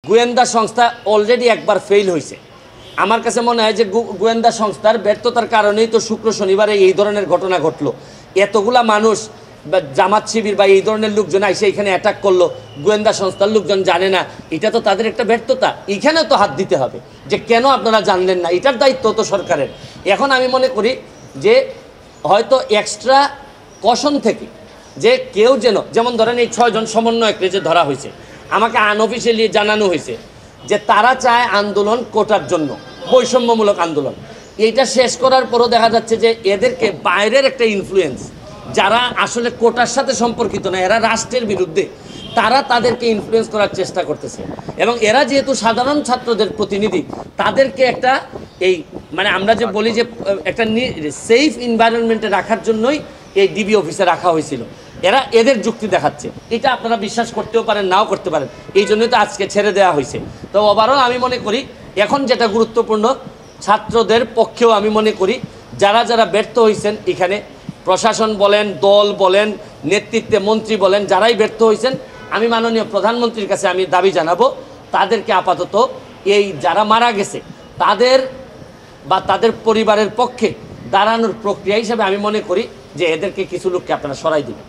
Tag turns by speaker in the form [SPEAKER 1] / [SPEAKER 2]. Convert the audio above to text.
[SPEAKER 1] গোয়েন্দা সংস্থা অলরেডি একবার ফেল হয়েছে। আমার কাছে মনে হয় যে গোয়েন্দা সংস্থার ব্যর্থতার কারণেই তো শুক্র শনিবারে এই ধরনের ঘটনা ঘটলো। এতগুলা মানুষ বা জামাত শিবির বা এই ধরনের লোকজন এসে এখানে অ্যাটাক করলো, গোয়েন্দা সংস্থার লোকজন জানে না, এটা তো তাদের একটা ব্যর্থতা। এখানেও তো হাত দিতে হবে যে কেন আপনারা জানলেন না, এটার দায়িত্ব তো সরকারের। এখন আমি মনে করি যে হয়তো এক্সট্রা কশন থেকে যে কেউ যেমন ধরেন এই 6 জন সমন্বয়ককে যে ধরা হয়েছে, আমাকে আনঅফিসিয়ালি জানানো হয়েছে যে তারা চায় আন্দোলন কোটার জন্য, বৈষম্যমূলক আন্দোলন। এইটা শেষ করার পরও দেখা যাচ্ছে যে এদেরকে বাইরের একটা ইনফ্লুয়েন্স, যারা আসলে কোটার সাথে সম্পর্কিত না, এরা রাষ্ট্রের বিরুদ্ধে, তারা তাদেরকে ইনফ্লুয়েন্স করার চেষ্টা করতেছে। এবং এরা যেহেতু সাধারণ ছাত্রদের প্রতিনিধি, তাদেরকে একটা এই মানে আমরা যে বলি যে একটা সেফ এনভায়রনমেন্টে রাখার জন্যই এই ডিবি অফিসে রাখা হয়েছিল। এরা এদের যুক্তি দেখাচ্ছে, এটা আপনারা বিশ্বাস করতেও পারেন, নাও করতে পারেন, এই জন্যই তো আজকে ছেড়ে দেওয়া হয়েছে। তো ওভারঅল আমি মনে করি এখন যেটা গুরুত্বপূর্ণ, ছাত্রদের পক্ষেও আমি মনে করি যারা যারা ব্যর্থ হয়েছেন এখানে, প্রশাসন বলেন, দল বলেন, নেতৃত্বে মন্ত্রী বলেন, যারাই ব্যর্থ হয়েছেন, আমি মাননীয় প্রধানমন্ত্রীর কাছে আমি দাবি জানাবো তাদেরকে আপাতত এই যারা মারা গেছে তাদের বা তাদের পরিবারের পক্ষে দাঁড়ানোর প্রক্রিয়া হিসেবে আমি মনে করি যে এদেরকে কিছু লোককে আপনারা সরাই দিবেন।